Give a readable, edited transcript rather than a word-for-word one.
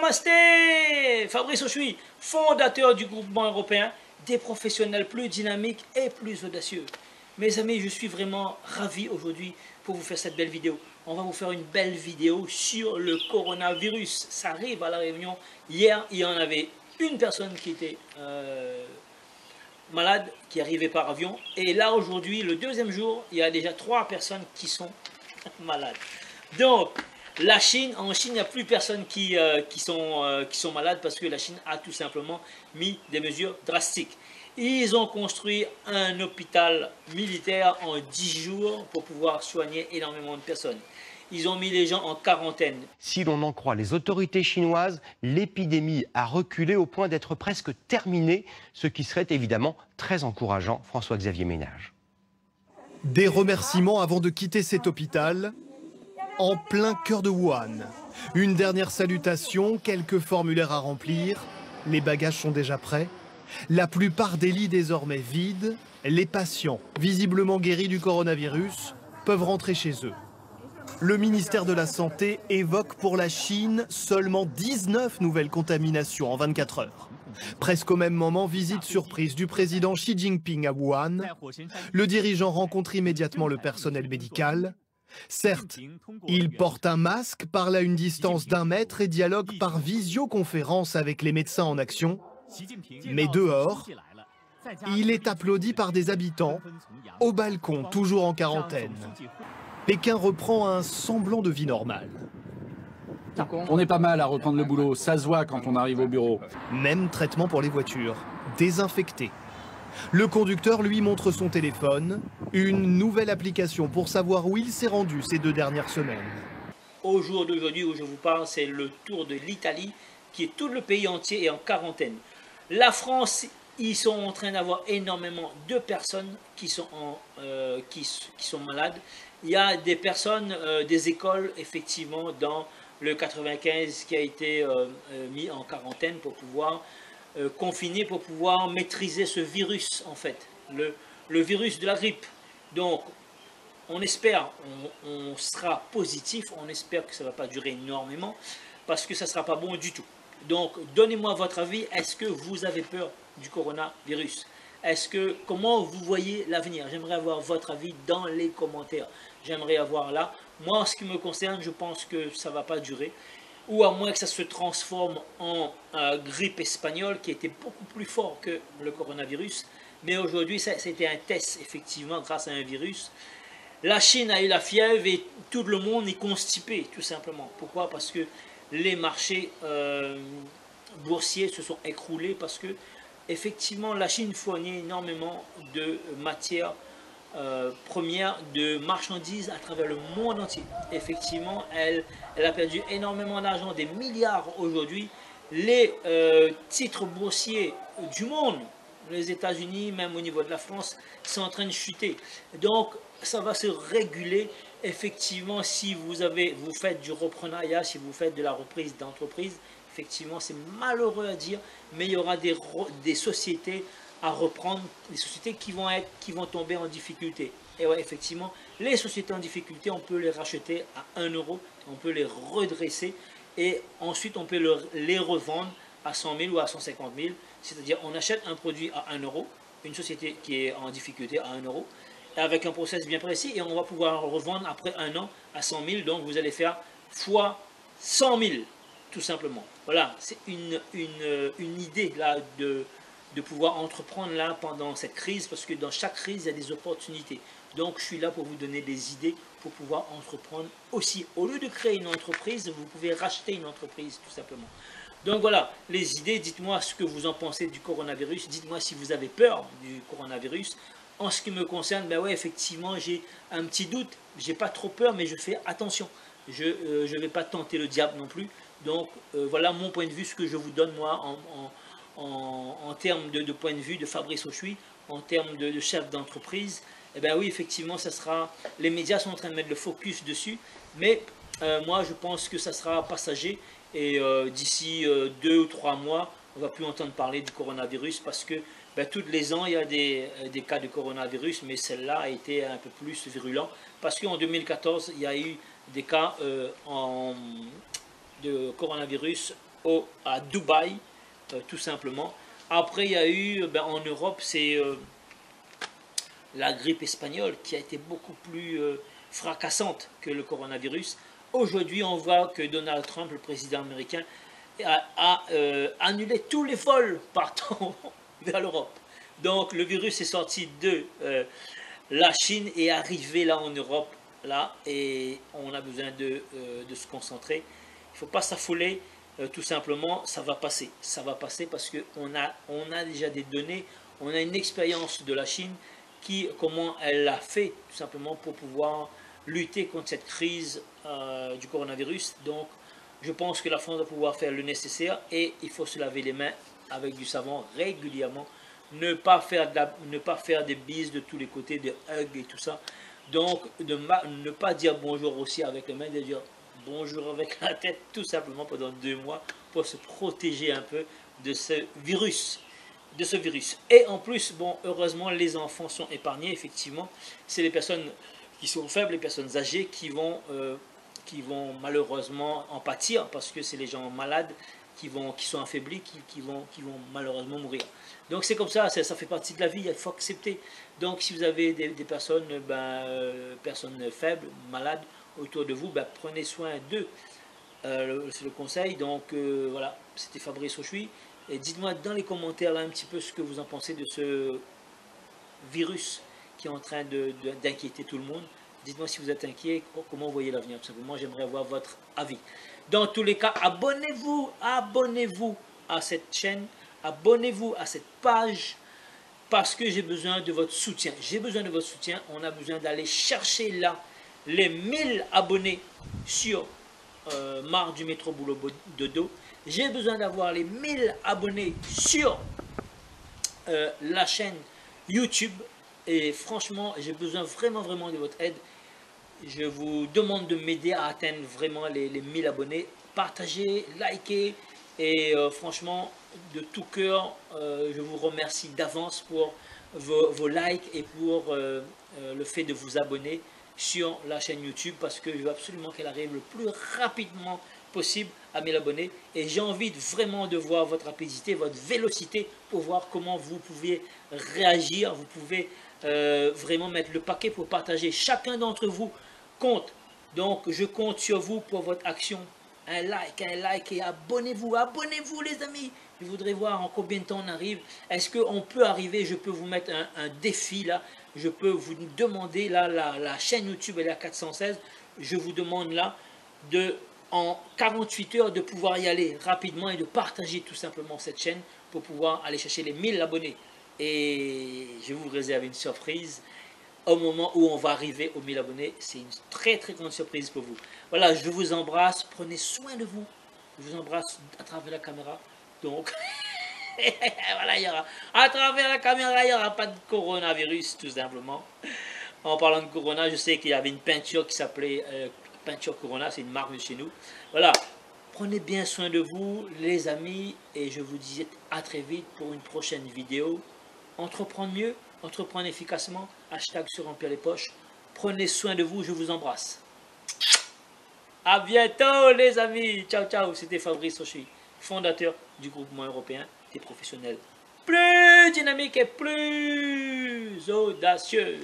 Namasté! Fabrice Ochoui, fondateur du groupement européen des professionnels plus dynamiques et plus audacieux. Mes amis, je suis vraiment ravi aujourd'hui pour vous faire cette belle vidéo. On va vous faire une belle vidéo sur le coronavirus. Ça arrive à La Réunion. Hier, il y en avait une personne qui était malade, qui arrivait par avion. Et là, aujourd'hui, le deuxième jour, il y a déjà 3 personnes qui sont malades. Donc, la Chine, en Chine, il n'y a plus personne qui sont malades parce que la Chine a tout simplement mis des mesures drastiques. Ils ont construit un hôpital militaire en 10 jours pour pouvoir soigner énormément de personnes. Ils ont mis les gens en quarantaine. Si l'on en croit les autorités chinoises, l'épidémie a reculé au point d'être presque terminée, ce qui serait évidemment très encourageant. François-Xavier Ménage. Des remerciements avant de quitter cet hôpital, en plein cœur de Wuhan. Une dernière salutation, quelques formulaires à remplir, les bagages sont déjà prêts. La plupart des lits désormais vides, les patients, visiblement guéris du coronavirus, peuvent rentrer chez eux. Le ministère de la Santé évoque pour la Chine seulement 19 nouvelles contaminations en 24 heures. Presque au même moment, visite surprise du président Xi Jinping à Wuhan. Le dirigeant rencontre immédiatement le personnel médical. Certes, il porte un masque, parle à une distance d'1 mètre et dialogue par visioconférence avec les médecins en action. Mais dehors, il est applaudi par des habitants, au balcon, toujours en quarantaine. Pékin reprend un semblant de vie normale. On est pas mal à reprendre le boulot, ça se voit quand on arrive au bureau. Même traitement pour les voitures, désinfectées. Le conducteur lui montre son téléphone, une nouvelle application pour savoir où il s'est rendu ces 2 dernières semaines. Au jour d'aujourd'hui où je vous parle, c'est le tour de l'Italie, qui est tout le pays entier est en quarantaine. La France, ils sont en train d'avoir énormément de personnes qui sont malades. Il y a des personnes, des écoles, effectivement, dans le 95 qui a été mis en quarantaine pour pouvoir confiner, pour pouvoir maîtriser ce virus, en fait, le virus de la grippe. Donc, on espère, on sera positif, on espère que ça ne va pas durer énormément, parce que ça ne sera pas bon du tout. Donc, donnez-moi votre avis, est-ce que vous avez peur du coronavirus? Comment vous voyez l'avenir? J'aimerais avoir votre avis dans les commentaires. J'aimerais avoir là. Moi, en ce qui me concerne, je pense que ça ne va pas durer. Ou à moins que ça se transforme en grippe espagnole, qui était beaucoup plus fort que le coronavirus. Mais aujourd'hui, c'était un test, effectivement, grâce à un virus. La Chine a eu la fièvre et tout le monde est constipé, tout simplement. Pourquoi? Parce que les marchés boursiers se sont écroulés parce que effectivement la Chine fournit énormément de matières premières, de marchandises à travers le monde entier. Effectivement, elle a perdu énormément d'argent, des milliards aujourd'hui. Les titres boursiers du monde, les États-Unis, même au niveau de la France, sont en train de chuter. Donc, ça va se réguler. Effectivement, si vous faites du reprenariat, si vous faites de la reprise d'entreprise, effectivement, c'est malheureux à dire, mais il y aura des sociétés à reprendre, des sociétés qui vont tomber en difficulté. Et ouais, effectivement, les sociétés en difficulté, on peut les racheter à 1 euro, on peut les redresser et ensuite on peut les revendre à 100 000 ou à 150 000. C'est-à-dire, on achète un produit à 1 euro, une société qui est en difficulté à 1 euro, avec un process bien précis, et on va pouvoir le revendre après 1 an à 100 000. Donc, vous allez faire fois 100 000, tout simplement. Voilà, c'est une idée là de pouvoir entreprendre là pendant cette crise, parce que dans chaque crise, il y a des opportunités. Donc, je suis là pour vous donner des idées pour pouvoir entreprendre aussi. Au lieu de créer une entreprise, vous pouvez racheter une entreprise, tout simplement. Donc voilà, les idées, dites-moi ce que vous en pensez du coronavirus, dites-moi si vous avez peur du coronavirus. En ce qui me concerne, ben ouais, effectivement, j'ai un petit doute, j'ai pas trop peur, mais je fais attention. Je ne vais pas tenter le diable non plus. Donc voilà mon point de vue, ce que je vous donne moi en termes de point de vue de Fabrice Ochoui, en termes de chef d'entreprise. Eh bien oui, effectivement, ça sera. Les médias sont en train de mettre le focus dessus, mais moi je pense que ça sera passager. Et d'ici 2 ou 3 mois, on ne va plus entendre parler du coronavirus parce que tous les ans, il y a des cas de coronavirus, mais celle-là a été un peu plus virulent parce qu'en 2014, il y a eu des cas de coronavirus à Dubaï, tout simplement. Après, il y a eu, en Europe, c'est la grippe espagnole qui a été beaucoup plus fracassante que le coronavirus. Aujourd'hui, on voit que Donald Trump, le président américain, a annulé tous les vols partant vers l'Europe. Donc le virus est sorti de la Chine et est arrivé là en Europe, là, et on a besoin de se concentrer. Il ne faut pas s'affoler, tout simplement, ça va passer. Ça va passer parce qu'on a déjà des données, on a une expérience de la Chine, comment elle l'a fait, tout simplement, pour pouvoir lutter contre cette crise du coronavirus. Donc, je pense que la France va pouvoir faire le nécessaire et il faut se laver les mains avec du savon régulièrement. Ne pas faire des bises de tous les côtés, des hugs et tout ça. Donc, ne pas dire bonjour aussi avec les mains, de dire bonjour avec la tête, tout simplement pendant 2 mois pour se protéger un peu de ce virus. Et en plus, bon, heureusement, les enfants sont épargnés, effectivement. C'est les personnes qui sont faibles, les personnes âgées qui vont malheureusement en pâtir parce que c'est les gens malades qui sont affaiblis qui vont malheureusement mourir. Donc c'est comme ça fait partie de la vie, il faut accepter. Donc si vous avez des personnes, personnes faibles, malades autour de vous, prenez soin d'eux. C'est le conseil. Donc voilà, c'était Fabrice Auchuy. Et dites-moi dans les commentaires là un petit peu ce que vous en pensez de ce virus qui est en train d'inquiéter tout le monde. Dites-moi si vous êtes inquiet, comment vous voyez l'avenir. Tout simplement, j'aimerais avoir votre avis. Dans tous les cas, abonnez-vous à cette chaîne, abonnez-vous à cette page, parce que j'ai besoin de votre soutien. J'ai besoin de votre soutien. On a besoin d'aller chercher là les 1000 abonnés sur Marre du Métro Boulot Dodo. J'ai besoin d'avoir les 1000 abonnés sur la chaîne YouTube. Et franchement, j'ai besoin vraiment de votre aide. Je vous demande de m'aider à atteindre vraiment les 1000 abonnés. Partagez, likez. Et franchement, de tout cœur, je vous remercie d'avance pour vos likes et pour le fait de vous abonner sur la chaîne YouTube. Parce que je veux absolument qu'elle arrive le plus rapidement possible à 1000 abonnés. Et j'ai envie vraiment de voir votre rapidité, votre vélocité pour voir comment vous pouvez réagir. Vous pouvez vraiment mettre le paquet pour partager. Chacun d'entre vous compte. Donc je compte sur vous pour votre action. Un like et abonnez-vous les amis. Je voudrais voir en combien de temps on arrive. Est-ce qu'on peut arriver? Je peux vous mettre un défi là. Je peux vous demander là, la chaîne YouTube elle est à 416. Je vous demande là en 48 heures de pouvoir y aller rapidement et de partager tout simplement cette chaîne pour pouvoir aller chercher les 1000 abonnés. Et je vous réserve une surprise au moment où on va arriver aux 1000 abonnés. C'est une très grande surprise pour vous. Voilà, je vous embrasse. Prenez soin de vous. Je vous embrasse à travers la caméra. Donc, voilà, à travers la caméra, il n'y aura pas de coronavirus, tout simplement. En parlant de corona, je sais qu'il y avait une peinture qui s'appelait Peinture Corona. C'est une marque de chez nous. Voilà. Prenez bien soin de vous, les amis. Et je vous dis à très vite pour une prochaine vidéo. Entreprendre mieux, entreprendre efficacement, hashtag se remplir les poches. Prenez soin de vous, je vous embrasse. À bientôt les amis. Ciao, ciao. C'était Fabrice Auchuy, fondateur du groupement européen des professionnels plus dynamiques et plus audacieux.